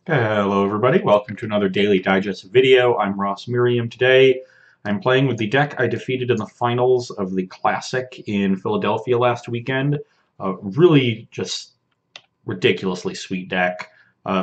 Hello everybody, welcome to another Daily Digest video. I'm Merriam. Today I'm playing with the deck I defeated in the finals of the Classic in Philadelphia last weekend. Really just ridiculously sweet deck.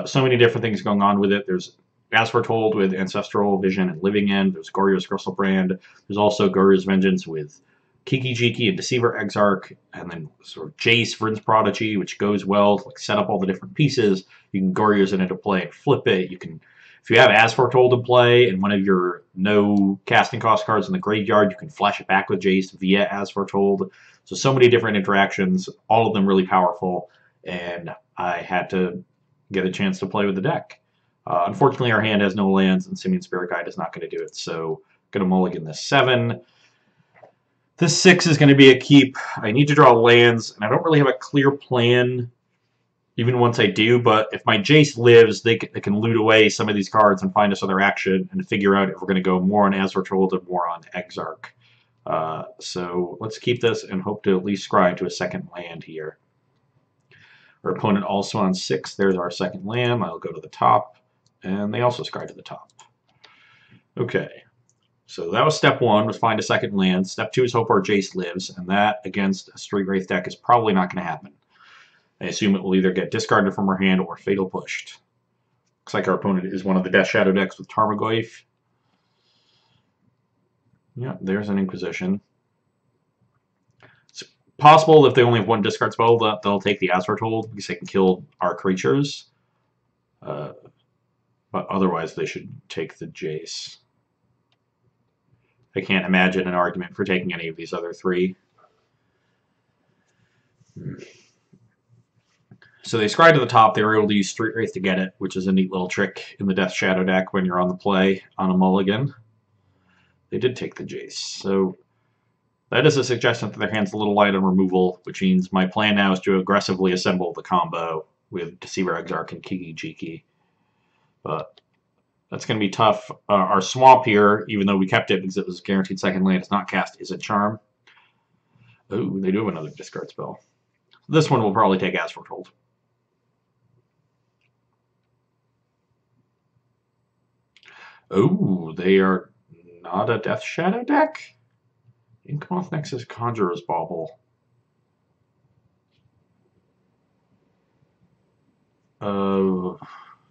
So many different things going on with it. There's As Foretold with Ancestral Vision and Living End. There's Goryo's Crystal Brand. There's also Goryo's Vengeance with Kiki Jiki and Deceiver Exarch, and then sort of Jace Vryn's Prodigy, which goes well to like set up all the different pieces. You can Goryo's into play and flip it. You can, if you have As Foretold in play and one of your no casting cost cards in the graveyard, you can flash it back with Jace via As Foretold. So many different interactions, all of them really powerful, and I had to get a chance to play with the deck. Unfortunately, our hand has no lands, and Simian Spirit Guide is not going to do it, so going to mulligan this 7. This 6 is going to be a keep. I need to draw lands, and I don't really have a clear plan even once I do, but if my Jace lives, they can loot away some of these cards and find us other action and figure out if we're going to go more on As Foretold or more on Exarch. So let's keep this and hope to at least scry to a second land here. Our opponent also on 6. There's our second land. I'll go to the top, and they also scry to the top. Okay. So that was step 1, was find a second land. Step 2 is hope our Jace lives, and that against a Street Wraith deck is probably not going to happen. I assume it will either get discarded from our hand or fatal pushed. Looks like our opponent is one of the Death Shadow decks with Tarmogoyf. Yeah, there's an Inquisition. It's possible if they only have one discard spell that they'll take the As Foretold because they can kill our creatures. But otherwise they should take the Jace. I can't imagine an argument for taking any of these other 3. So they scry to the top. They were able to use Street Wraith to get it, which is a neat little trick in the Death Shadow deck when you're on the play on a mulligan. They did take the Jace. So that is a suggestion that their hand's a little light on removal, which means my plan now is to aggressively assemble the combo with Deceiver Exarch and Kiki Jiki. But that's going to be tough. Our swamp here, even though we kept it because it was guaranteed second land, it's not cast, is a charm. Oh, they do have another discard spell. This one will probably take As Foretold. Oh, they are not a Death Shadow deck? Inkmoth Nexus Conjurer's Bauble.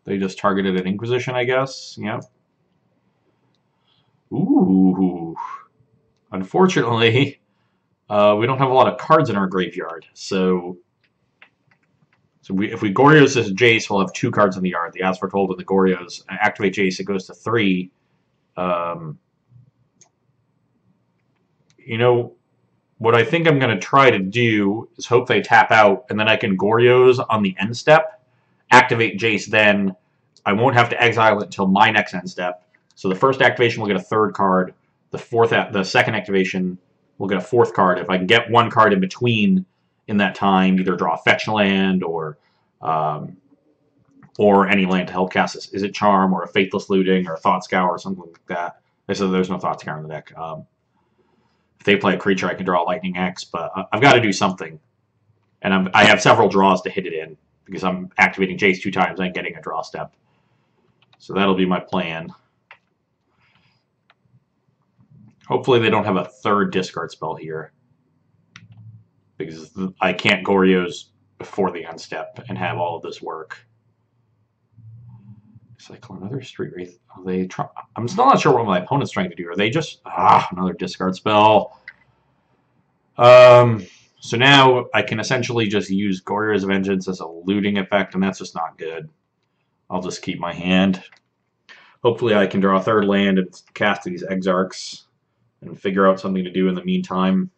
They just targeted an Inquisition, I guess. Yep. Ooh. Unfortunately, we don't have a lot of cards in our graveyard. So if we Goryo's this Jace, we'll have 2 cards in the yard. The As Foretold and the Goryo's. Activate Jace, it goes to 3. You know, what I think I'm going to try to do is hope they tap out, and then I can Goryo's on the end step. Activate Jace then. I won't have to exile it until my next end step. So the first activation will get a 3rd card. The second activation will get a 4th card. If I can get 1 card in between in that time, either draw a fetch land or any land to help cast this. Is it Charm or a Faithless Looting or a Thought Scour or something like that? I said there's no Thought Scour in the deck. If they play a creature, I can draw Lightning X, but I've got to do something. And I have several draws to hit it in because I'm activating Jace 2 times and getting a draw step. So that'll be my plan. Hopefully they don't have a 3rd discard spell here, because I can't Goryo's before the end step and have all of this work. Cycle another Street Wraith. I'm still not sure what my opponent's trying to do. Are they just another discard spell? So now I can essentially just use Goryo's Vengeance as a looting effect, and that's just not good. I'll just keep my hand. Hopefully I can draw a 3rd land and cast these Exarchs and figure out something to do in the meantime.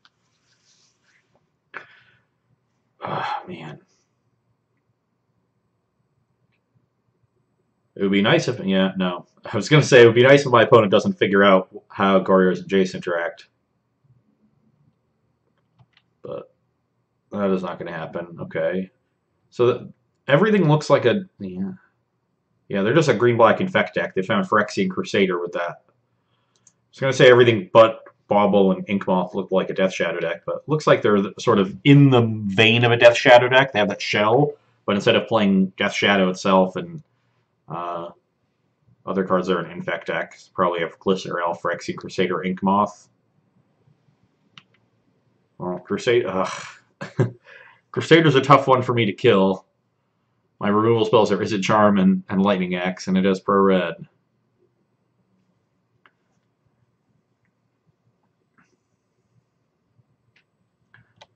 Man. It would be nice if... Yeah, no. I was going to say it would be nice if my opponent doesn't figure out how Goryo's and Jace interact. But that is not going to happen. Okay. So everything looks like a... Yeah, they're just a green-black Infect deck. They found Phyrexian Crusader with that. I was going to say everything but Bauble and Inkmoth look like a Death Shadow deck, but it looks like they're sort of in the vein of a Death Shadow deck. They have that shell, but instead of playing Death Shadow itself and Other cards are an Infect deck. Probably have Glycer, Elf, Phyrexian Crusader, Inkmoth. Well, Crusader's a tough one for me to kill. My removal spells are Izzet Charm and Lightning Axe, and it has pro red.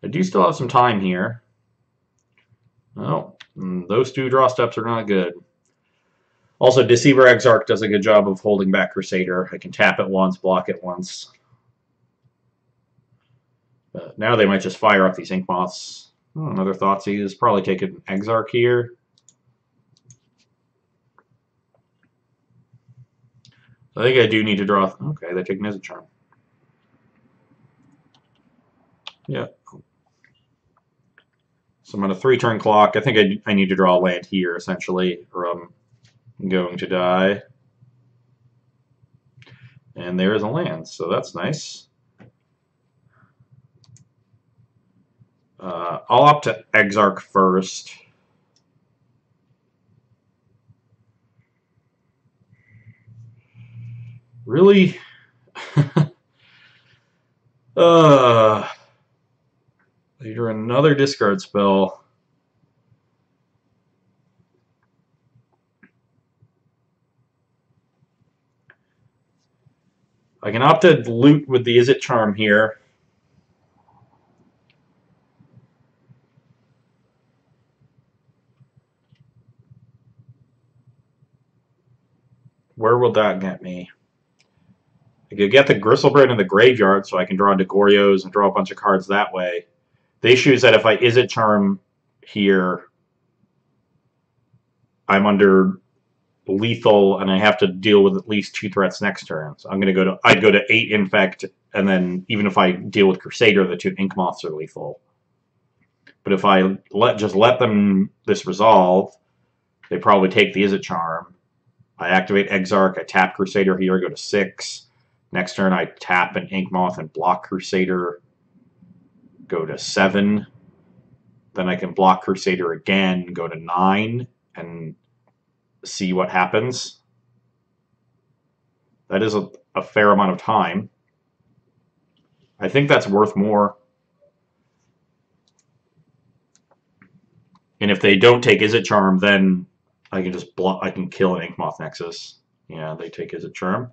I do still have some time here. Oh, those 2 draw steps are not good. Also, Deceiver Exarch does a good job of holding back Crusader. I can tap it once, block it once. Now they might just fire up these Inkmoths. Another Thoughtseize is probably take an Exarch here. I think I do need to draw. Okay, they take an Izzet Charm. Yeah. So I'm on a 3-turn clock. I think I need to draw a land here, essentially, or I'm going to die. And there is a land, so that's nice. I'll opt to Exarch first. Really? Later, another discard spell. I can opt to loot with the Izzet Charm here. Where will that get me? I could get the Gristlebrand in the graveyard so I can draw into Goryos and draw a bunch of cards that way. The issue is that if I Izzet Charm here, I'm under lethal and I have to deal with at least 2 threats next turn. So I'd go to 8 Infect, and then even if I deal with Crusader, the 2 Inkmoths are lethal. But if I just let them this resolve, they probably take the Izzet Charm. I activate Exarch, I tap Crusader here, I go to 6. Next turn I tap an Inkmoth and block Crusader, go to 7. Then I can block Crusader again, go to 9, and see what happens. That is a fair amount of time. I think that's worth more. And if they don't take Izzet Charm, then I can just block. I can kill an Inkmoth Nexus. Yeah, they take Izzet Charm.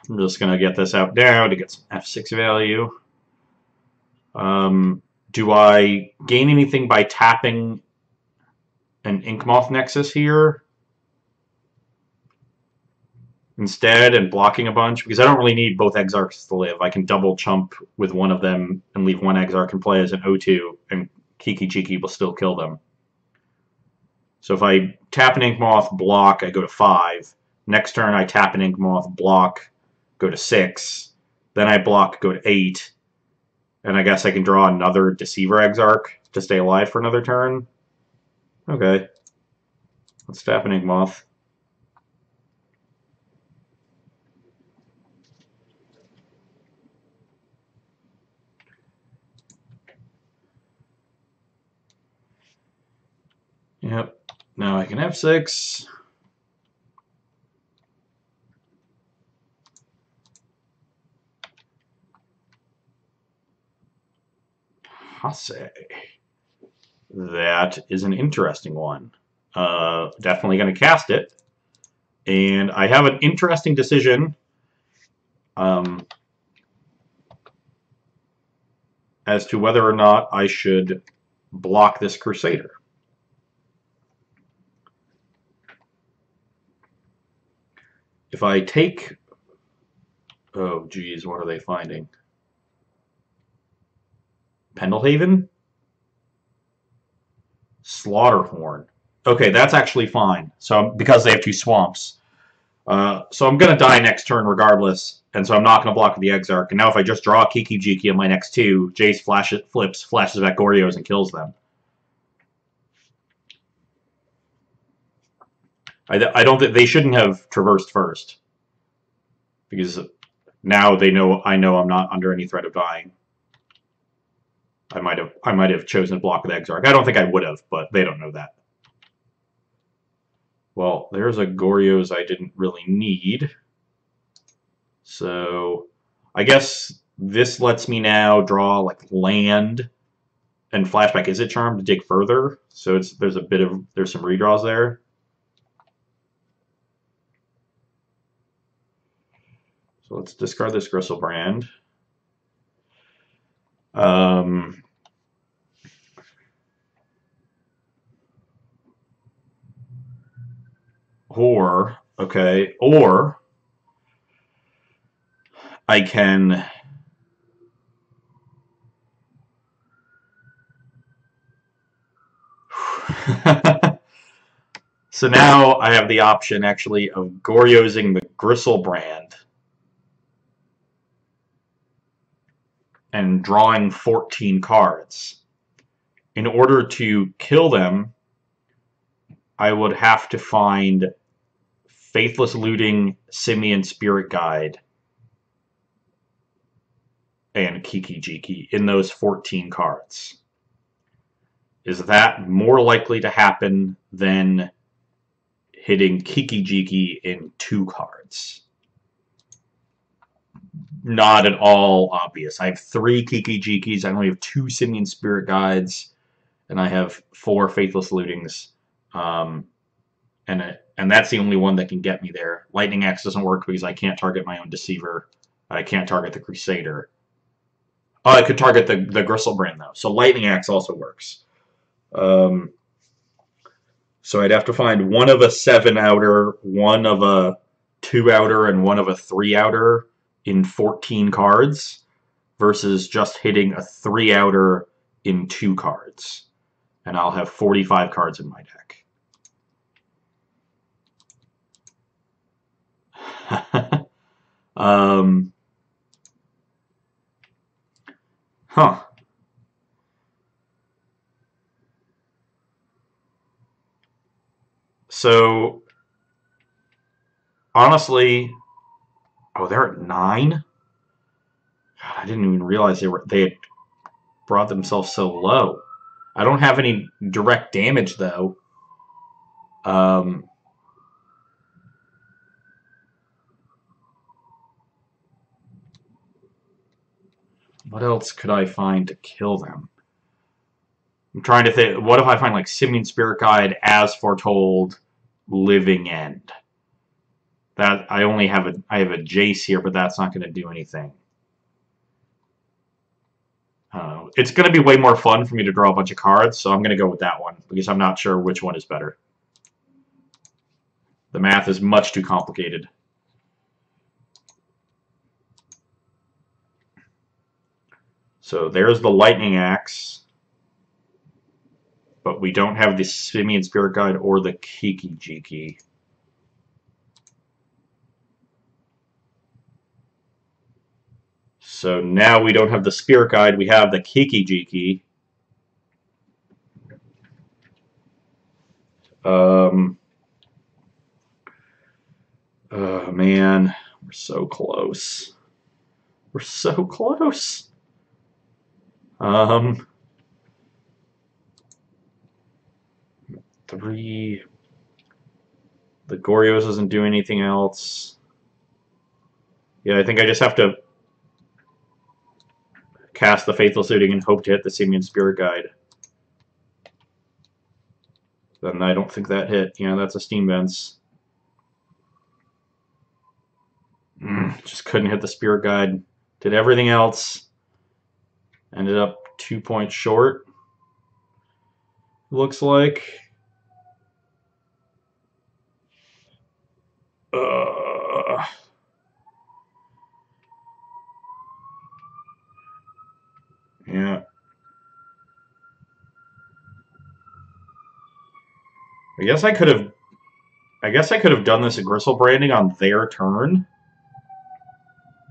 I'm just gonna get this out now to get some F6 value. Do I gain anything by tapping an Inkmoth Nexus here instead and blocking a bunch? Because I don't really need both Exarchs to live. I can double chump with one of them and leave one Exarch and play as an O2, and Kiki Chiki will still kill them. So if I tap an Inkmoth, block, I go to 5. Next turn I tap an Inkmoth, block, go to 6. Then I block, go to 8. And I guess I can draw another Deceiver Exarch to stay alive for another turn. Okay. Let's tap an Inkmoth. Yep. Now I can F6. Hase. That is an interesting one. Definitely going to cast it. And I have an interesting decision as to whether or not I should block this Crusader. If I take... Oh, geez, what are they finding? Pendelhaven? Slaughterhorn. Okay, that's actually fine. So because they have 2 swamps. So I'm going to die next turn regardless, and so I'm not going to block with the Exarch. And now if I just draw Kiki Jiki on my next 2, Jace flashes back Goryos and kills them. I don't think they shouldn't have traversed first, because now I know I'm not under any threat of dying. I might have chosen Block of the Exarch. I don't think I would have, but they don't know that. Well, there's a Goryo's I didn't really need. So I guess this lets me now draw like land and flashback. Is it charmed to dig further? So there's some redraws there. So let's discard this Gristlebrand. Or I can so now I have the option actually of Goryosing the Gristlebrand and drawing 14 cards. In order to kill them, I would have to find Faithless Looting, Simian Spirit Guide, and Kiki-Jiki in those 14 cards. Is that more likely to happen than hitting Kiki-Jiki in 2 cards? Not at all obvious. I have 3 Kiki-Jikis, I only have 2 Simian Spirit Guides, and I have 4 Faithless Lootings. And that's the only one that can get me there. Lightning Axe doesn't work because I can't target my own Deceiver. I can't target the Crusader. Oh, I could target the Gristlebrand, though. So Lightning Axe also works. So I'd have to find one of a 7-outer, one of a 2-outer, and one of a 3-outer in 14 cards versus just hitting a 3-outer in 2 cards. And I'll have 45 cards in my deck. Huh. So, honestly, oh, they're at 9? God, I didn't even realize they had brought themselves so low. I don't have any direct damage, though. What else could I find to kill them? I'm trying to think. What if I find like Simian Spirit Guide, as Foretold, Living End? That I have a Jace here, but that's not going to do anything. It's going to be way more fun for me to draw a bunch of cards, so I'm going to go with that one because I'm not sure which one is better. The math is much too complicated. So there's the Lightning Axe, but we don't have the Simian Spirit Guide or the Kiki-Jiki. So now we don't have the Spirit Guide, we have the Kiki-Jiki. Oh man, we're so close. We're so close. 3. The Goryos doesn't do anything else. Yeah, I think I just have to cast the Faithless Looting and hope to hit the Simian Spirit Guide. Then I don't think that hit. Yeah, that's a Steam Vents. Just couldn't hit the Spirit Guide. Did everything else. Ended up 2 points short. Looks like. Yeah. I guess I could have done this at Gristlebranding on their turn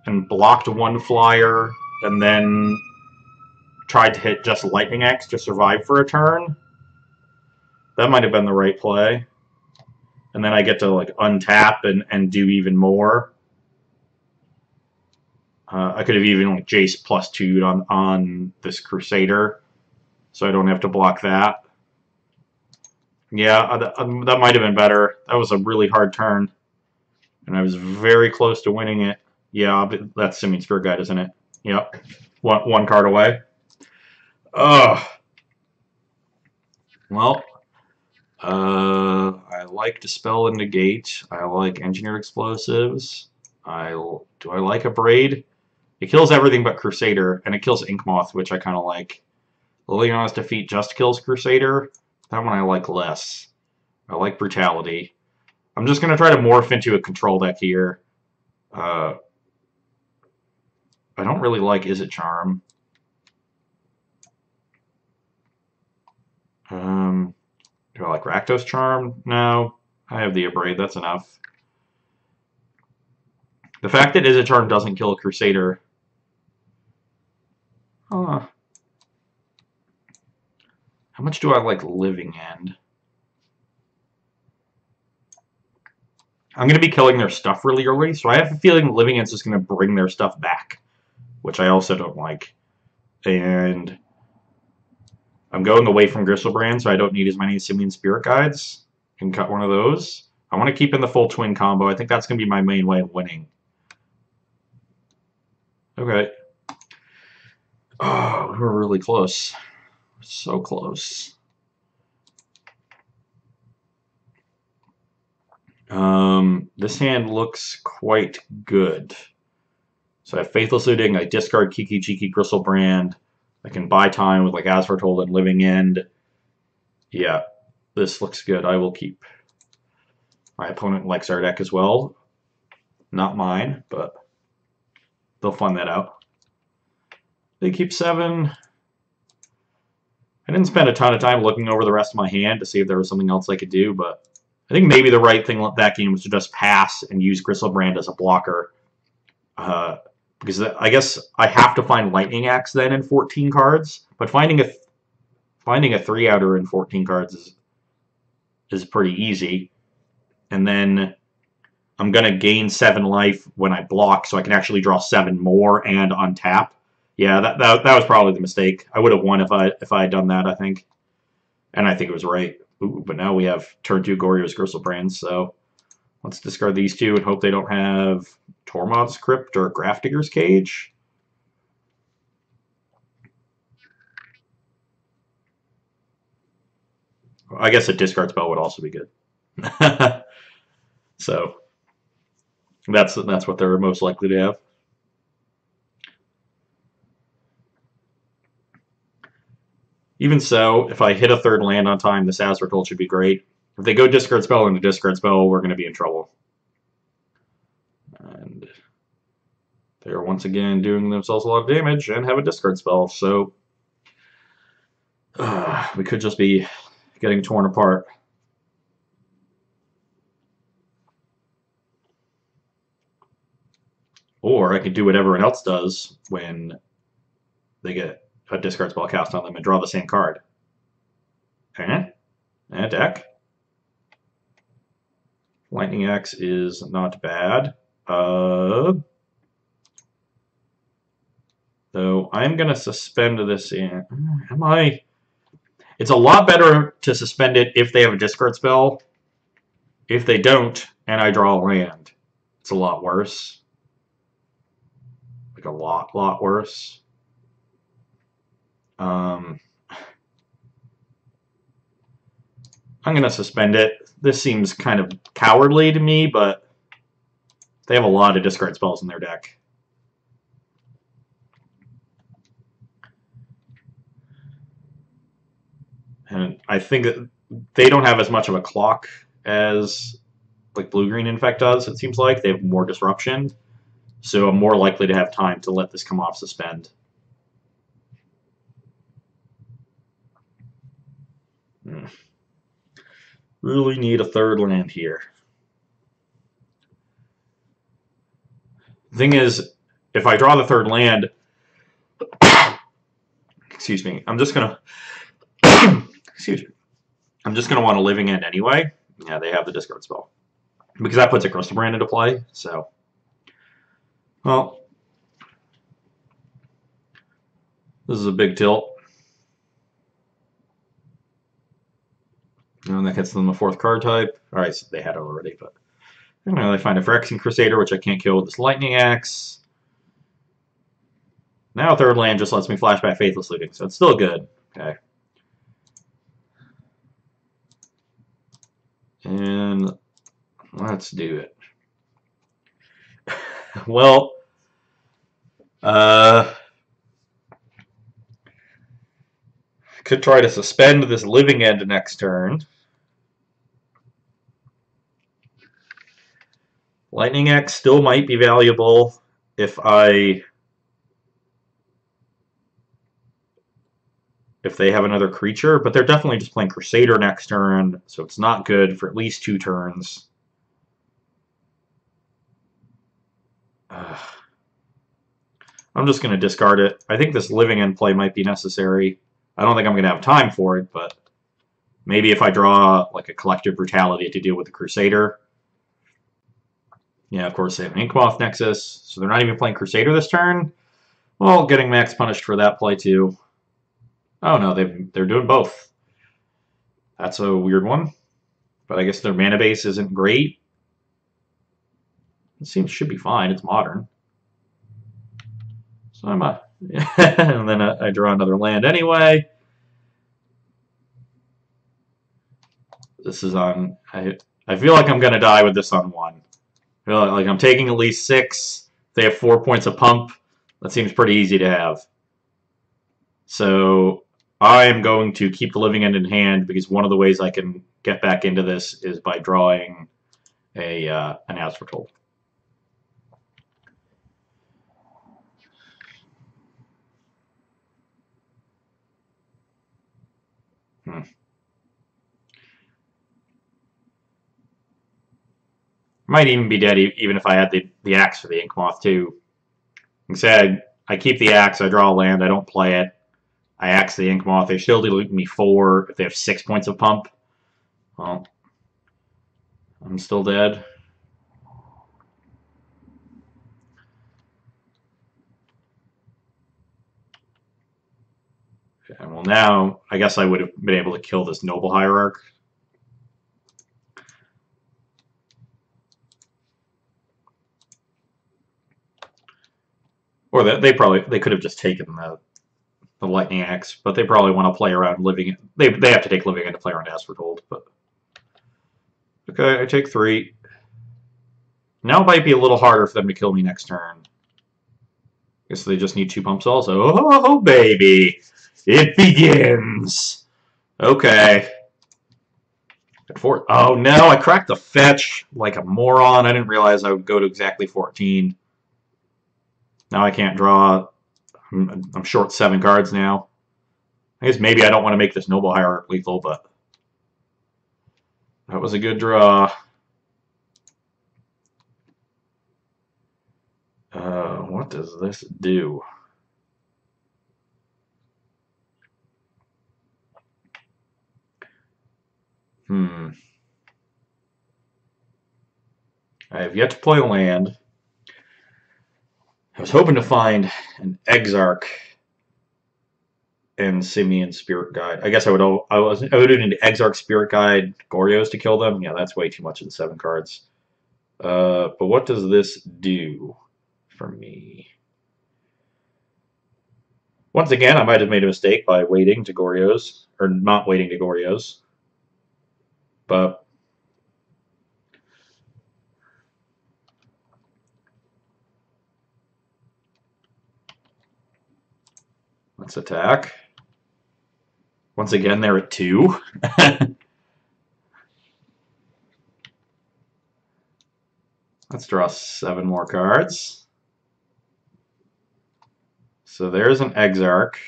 and blocked 1 flyer and then tried to hit just Lightning Axe to survive for a turn. That might have been the right play. And then I get to like untap and do even more. I could have even like Jace +2'd on this Crusader, so I don't have to block that. Yeah, that might have been better. That was a really hard turn, and I was very close to winning it. Yeah, but that's Simian Spirit Guide, isn't it? Yep. One card away. Ugh. Well, I like Dispel and Negate. I like Engineer Explosives. Do I like a Braid? It kills everything but Crusader, and it kills Ink Moth, which I kind of like. Liliana's Defeat just kills Crusader. That one I like less. I like Brutality. I'm just going to try to morph into a control deck here. I don't really like Is It Charm. Do I like Rakdos Charm? No. I have the Abrade. That's enough. The fact that Is It Charm doesn't kill a Crusader... How much do I like Living End? I'm going to be killing their stuff really early, so I have a feeling Living End's just going to bring their stuff back, which I also don't like. And I'm going away from Gristlebrand, so I don't need as many Simian Spirit Guides. Can cut one of those. I want to keep in the full twin combo. I think that's going to be my main way of winning. Okay. Oh, we're really close. So close. This hand looks quite good. So I have Faithless Looting, I discard Kiki Jiki Gristlebrand. I can buy time with like Foretold and Living End. Yeah, this looks good. I will keep. My opponent likes our deck as well. Not mine, but they'll find that out. They keep 7. I didn't spend a ton of time looking over the rest of my hand to see if there was something else I could do, but I think maybe the right thing that game was to just pass and use Gristlebrand as a blocker. Because I guess I have to find Lightning Axe then in 14 cards, but finding a 3-outer in 14 cards is pretty easy. And then I'm going to gain 7 life when I block, so I can actually draw 7 more and untap. Yeah, that was probably the mistake. I would have won if I had done that, I think. And I think it was right. Ooh, but now we have turn 2 Goryo's Gristlebrand, so let's discard these 2 and hope they don't have Tormod's Crypt or Grafdigger's Cage. I guess a discard spell would also be good. So that's what they're most likely to have. Even so, if I hit a 3rd land on time, this Foretold should be great. If they go discard spell and a discard spell, we're going to be in trouble. And they're once again doing themselves a lot of damage and have a discard spell, so we could just be getting torn apart. Or I could do what everyone else does when they get a discard spell cast on them and draw the same card. And deck. Lightning Axe is not bad. Though I'm going to suspend this in. Am I? It's a lot better to suspend it if they have a discard spell. If they don't, and I draw a land, it's a lot worse. Like a lot worse. I'm going to suspend it. This seems kind of cowardly to me, but they have a lot of discard spells in their deck. And I think that they don't have as much of a clock as like Blue-Green Infect does, it seems like. They have more disruption. So I'm more likely to have time to let this come off suspend. Really need a 3rd land here. The thing is, if I draw the 3rd land, excuse me, I'm just gonna excuse me. I'm just gonna want a Living End anyway. Yeah, they have the discard spell. Because that puts a Gristlebrand into play, so. Well, This is a big tilt. And that gets them the 4th card type. Alright, so they had it already, but they find a Phyrexian Crusader, which I can't kill with this Lightning Axe. Now 3rd land just lets me flashback Faithless Looting, so it's still good. Okay. And let's do it. Well, could try to suspend this Living End next turn. Lightning Axe still might be valuable if they have another creature, but they're definitely just playing Crusader next turn, so it's not good for at least 2 turns. I'm just going to discard it. I think this Living End play might be necessary. I don't think I'm going to have time for it, but maybe if I draw like a Collective Brutality to deal with the Crusader. Yeah, of course they have an Inkmoth Nexus, so they're not even playing Crusader this turn. Well, getting max punished for that play too. Oh no, they're doing both. That's a weird one. But I guess their mana base isn't great. It should be fine. It's modern. So I'm and then I draw another land anyway. This is on. I feel like I'm gonna die with this on 1. I feel like I'm taking at least 6. If they have 4 points of pump, that seems pretty easy to have. So I am going to keep the Living End in hand because one of the ways I can get back into this is by drawing an As Foretold. Might even be dead even if I had the axe for the Inkmoth too. Instead, I keep the axe, I draw a land, I don't play it. I axe the Inkmoth, they still delete me 4 if they have 6 points of pump. Well, I'm still dead. Okay, well now, I guess I would have been able to kill this Noble Hierarch. Or they could have just taken the Lightning Axe, but they probably want to play around Living. They have to take Living End to play around As Foretold. But okay, I take 3. Now it might be a little harder for them to kill me next turn. Guess they just need 2 pumps also. Oh baby, it begins. Okay. At 4. Oh no, I cracked the fetch like a moron. I didn't realize I would go to exactly 14. Now I can't draw. I'm short 7 cards now. I guess maybe I don't want to make this Noble Hierarch lethal, but that was a good draw. What does this do? I have yet to play land. I was hoping to find an Exarch and Simian Spirit Guide. I guess I would need Exarch Spirit Guide Goryos to kill them. Yeah, that's way too much in 7 cards. But what does this do for me? Once again, I might have made a mistake by waiting to Goryos, or not waiting to Goryos. But let's attack. Once again, they're at 2. Let's draw 7 more cards. So there's an Exarch.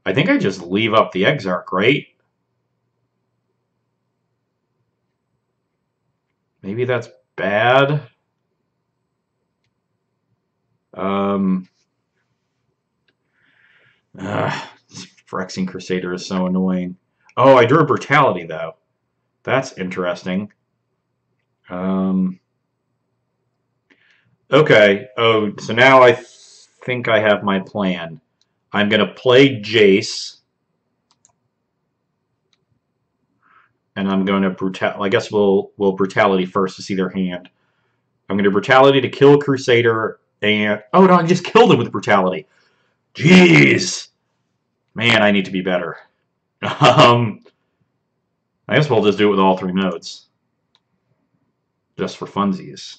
I think I just leave up the Exarch, right? Maybe that's bad. This Phyrexian Crusader is so annoying. Oh, I drew a Brutality, though. That's interesting. Okay. Oh, so now I think I have my plan. I'm going to play Jace. And I'm going to I guess we'll Brutality first to see their hand. I'm going to Brutality to kill Crusader and... Oh, no, I just killed him with Brutality. Jeez! Man, I need to be better. I guess we'll just do it with all 3 nodes. Just for funsies.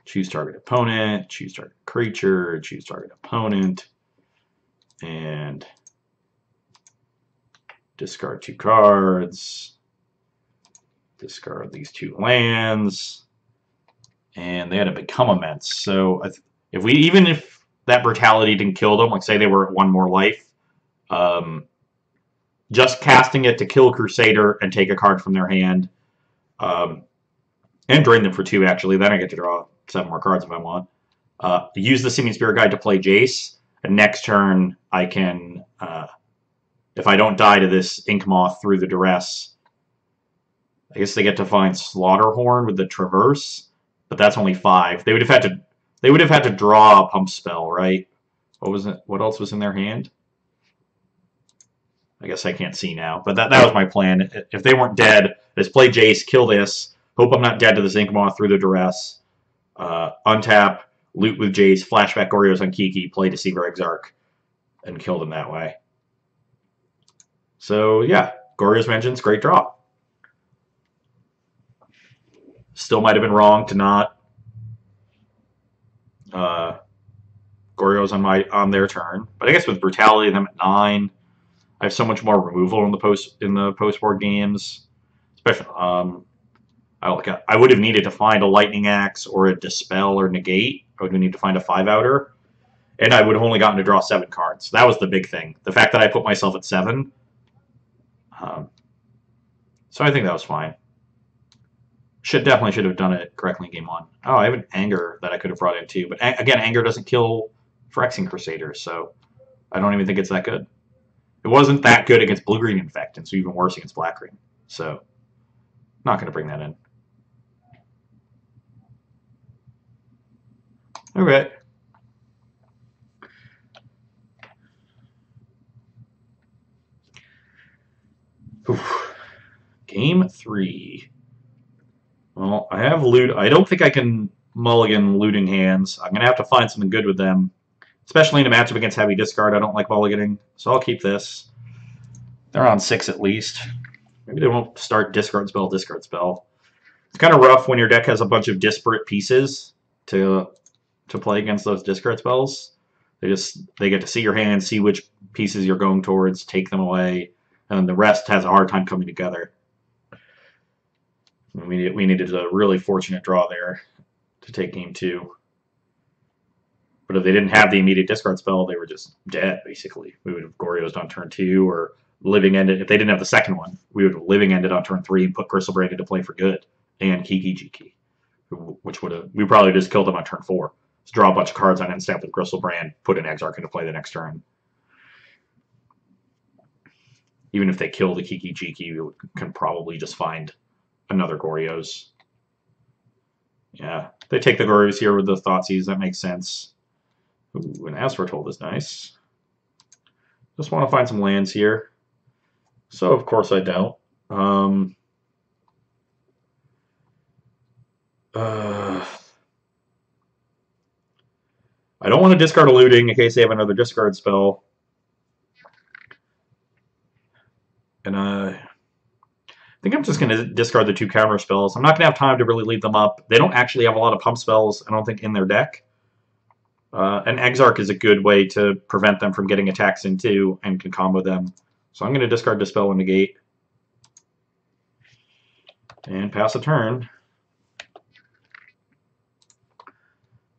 Choose target opponent, choose target creature, choose target opponent, and discard 2 cards. Discard these 2 lands. And they had to become immense. So even if that Brutality didn't kill them, like say they were at 1 more life, just casting it to kill Crusader and take a card from their hand, and drain them for 2 actually, then I get to draw 7 more cards if I want. Use the Simian Spirit Guide to play Jace, and next turn I can, if I don't die to this Ink Moth through the Duress, I guess they get to find Slaughterhorn with the Traverse, but that's only 5. They would have had to draw a Pump Spell, right? What was it? What else was in their hand? I guess I can't see now, but that was my plan. If they weren't dead, just play Jace, kill this, hope I'm not dead to this Ink Moth through the Duress, untap, loot with Jace, flashback Goryos on Kiki, play Deceiver Exarch, and kill them that way. So yeah, Goryo's Vengeance, great draw. Still might have been wrong to not Goryo's on their turn, but I guess with Brutality, them at 9. I have so much more removal in the post-board games. Especially, I would have needed to find a Lightning Axe or a Dispel or Negate. I would need to find a 5-outer, and I would have only gotten to draw 7 cards. That was the big thing. The fact that I put myself at 7. So I think that was fine. Definitely should have done it correctly in game 1. Oh, I have an Anger that I could have brought in too, but again, Anger doesn't kill Phyrexian Crusaders, so I don't even think it's that good. It wasn't that good against blue-green Infectants, so even worse against black-green. So, not going to bring that in. Okay. Oof. Game 3. Well, I have loot. I don't think I can mulligan looting hands. I'm going to have to find something good with them. Especially in a matchup against heavy discard, I don't like mulliganing, so I'll keep this. They're on 6 at least. Maybe they won't start discard spell, discard spell. It's kind of rough when your deck has a bunch of disparate pieces to play against those discard spells. They get to see your hand, see which pieces you're going towards, take them away, and then the rest has a hard time coming together. We needed a really fortunate draw there to take game 2. But if they didn't have the immediate discard spell, they were just dead, basically. We would have Goryos'd on turn 2 or Living Ended. If they didn't have the second one, we would have Living Ended on turn 3 and put Gristlebrand into play for good. And Kiki Jiki, which would have... We probably just killed them on turn 4. Just draw a bunch of cards on end step with Gristlebrand, put an Exarch into play the next turn. Even if they kill the Kiki Jiki, we can probably just find another Goryos. Yeah, they take the Goryos here with the Thoughtseize. That makes sense. Ooh, an Foretold is nice. Just want to find some lands here. So, of course, I don't. I don't want to discard a looting in case they have another discard spell. And I think I'm just going to discard the 2 counter spells. I'm not going to have time to really leave them up. They don't actually have a lot of pump spells, I don't think, in their deck. An Exarch is a good way to prevent them from getting attacks into and can combo them. So I'm going to discard Dispel and Negate. And pass a turn.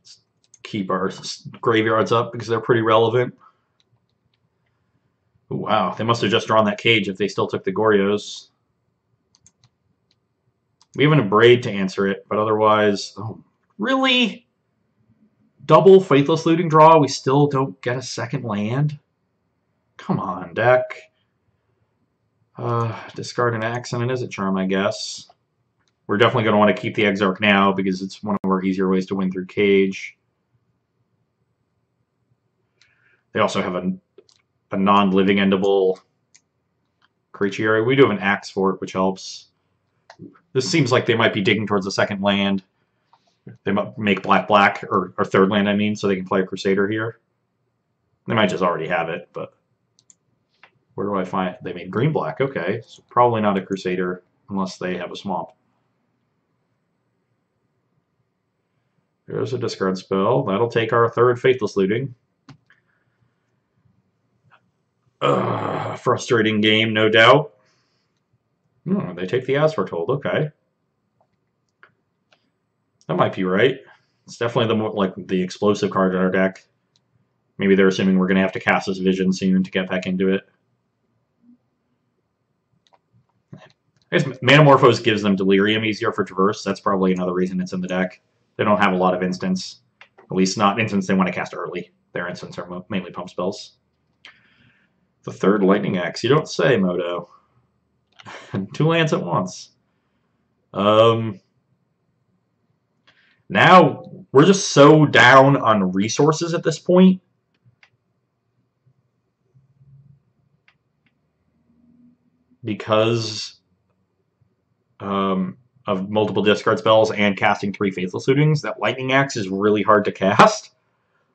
Let's keep our graveyards up because they're pretty relevant. Ooh, wow, they must have just drawn that cage if they still took the Goryos. We have an Abrade to answer it, but otherwise... Oh, really? Double Faithless Looting draw, we still don't get a second land? Come on, deck. Discard an Axe and an Izzet Charm, I guess. We're definitely going to want to keep the Exarch now because it's one of our easier ways to win through Cage. They also have a non-living endable creature area. We do have an Axe for it, which helps. This seems like they might be digging towards the second land. They might make black, or third land, I mean, so they can play a Crusader here. They might just already have it, but where do I find it? They made green-black, okay. So probably not a Crusader unless they have a swamp. There's a discard spell. That'll take our third Faithless Looting. Frustrating game, no doubt. They take the Foretold, okay. That might be right. It's definitely the more like the explosive card in our deck. Maybe they're assuming we're going to have to cast this Vision soon to get back into it. I guess Manamorphose gives them Delirium easier for Traverse. That's probably another reason it's in the deck. They don't have a lot of instants. At least not instants they want to cast early. Their instants are mainly pump spells. The third Lightning Axe. You don't say, Moto. 2 lands at once. Now, we're just so down on resources at this point. Because of multiple discard spells and casting 3 Faithless Lootings, that Lightning Axe is really hard to cast.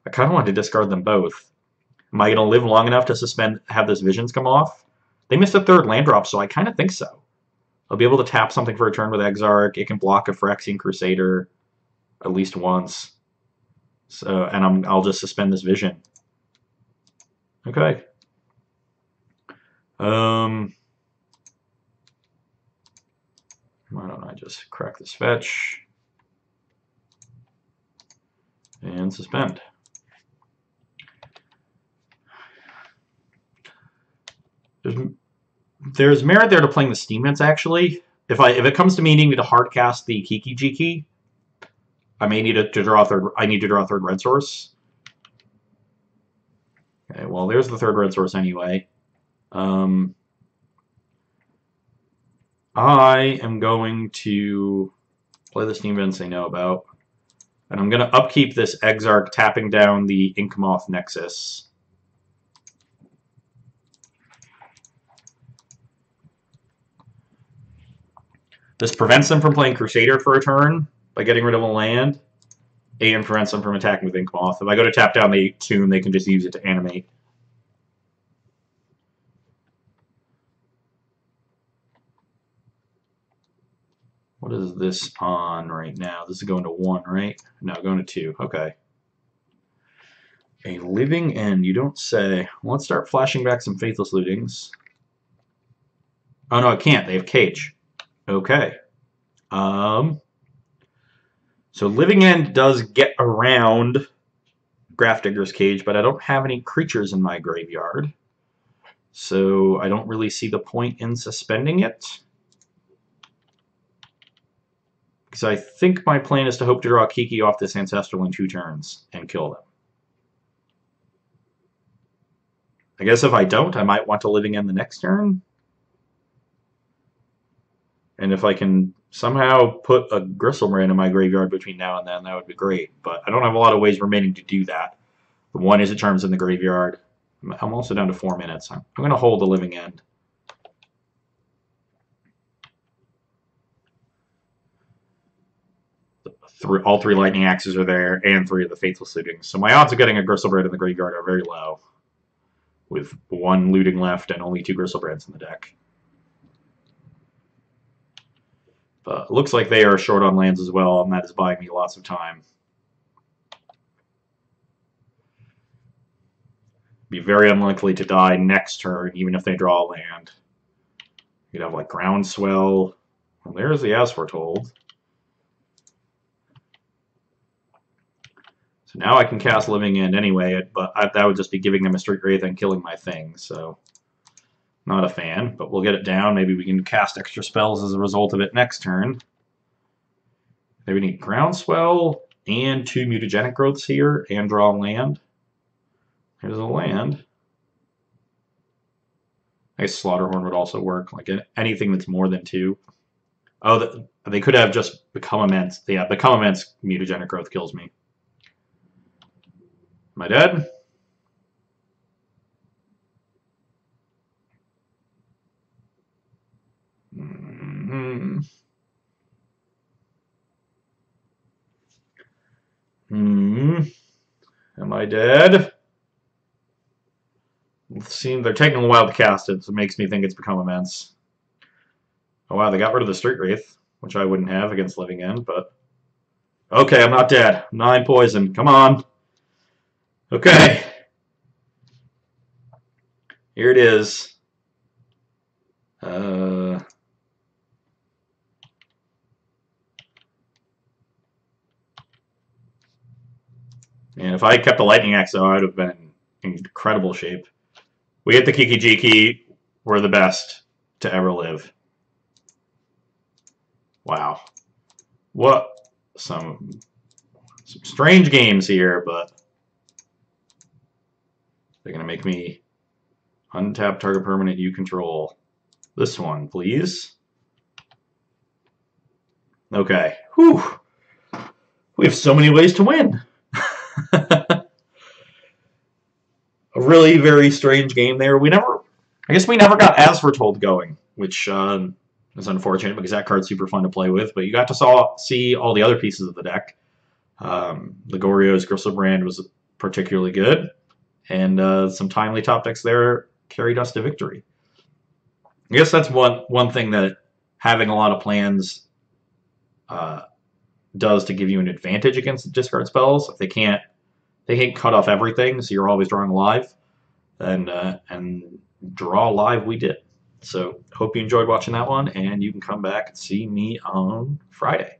I kind of want to discard them both. Am I going to live long enough to have this Visions come off? They missed a third land drop, so I kind of think so. I'll be able to tap something for a turn with Exarch. It can block a Phyrexian Crusader at least once. So, and I'll just suspend this Vision. Okay. Why don't I just crack this fetch and suspend? There's merit there to playing the Steam Vents, actually. If it comes to me needing to hard cast the Kiki Jiki, I may need to draw a third. I need to draw a third red source. Okay, well, there's the third red source anyway. I am going to play the Steam Vents they know about, and I'm going to upkeep this Exarch, tapping down the Inkmoth Nexus. This prevents them from playing Crusader for a turn by getting rid of a land, and prevents them from attacking with Inkmoth. If I go to tap down the tomb, they can just use it to animate. What is this on right now? This is going to 1, right? No, going to 2. Okay. A Living End, you don't say. Well, let's start flashing back some Faithless Lootings. Oh, no, I can't. They have Cage. Okay. So Living End does get around Grafdigger's Cage, but I don't have any creatures in my graveyard. So I don't really see the point in suspending it. Because I think my plan is to hope to draw Kiki off this Ancestral in 2 turns and kill them. I guess if I don't, I might want to Living End the next turn. And if I can somehow put a Gristlebrand in my graveyard between now and then, that would be great. But I don't have a lot of ways remaining to do that. The one is it Charms in the graveyard. I'm also down to 4 minutes. I'm going to hold the Living End. All 3 Lightning Axes are there, and 3 of the Faithless Lootings. So my odds of getting a Gristlebrand in the graveyard are very low, with 1 looting left and only 2 Gristlebrands in the deck. But it looks like they are short on lands as well, and that is buying me lots of time. Be very unlikely to die next turn, even if they draw a land. You'd have like Groundswell. Well, there's the Foretold. So now I can cast Living End anyway, but that would just be giving them a Street Wraith and killing my thing, so not a fan, but we'll get it down. Maybe we can cast extra spells as a result of it next turn. Then we need Groundswell and 2 Mutagenic Growths here and draw land. Here's a land. I guess Slaughterhorn would also work, like anything that's more than 2. Oh, they could have just Become Immense. Yeah, Become Immense Mutagenic Growth kills me. Am I dead? Am I dead? They're taking a while to cast it, so it makes me think it's become immense. Oh wow, they got rid of the Street Wraith, which I wouldn't have against Living End, but... Okay, I'm not dead. 9 poison. Come on. Okay. Here it is. And if I had kept the Lightning Axe, though, I would have been in incredible shape. We hit the Kiki Jiki. We're the best to ever live. Wow. What? Some strange games here, but they're going to make me untap target permanent you control. This one, please. Okay. Whew. We have so many ways to win. A really very strange game there. I guess we never got as Foretold going, which is unfortunate because that card's super fun to play with. But you got to see all the other pieces of the deck. The Goryo's Gristlebrand was particularly good, and some timely top decks there carried us to victory. I guess that's one thing that having a lot of plans does to give you an advantage against the discard spells. If they can't cut off everything, so you're always drawing live, and draw live we did. So hope you enjoyed watching that one, and you can come back and see me on Friday.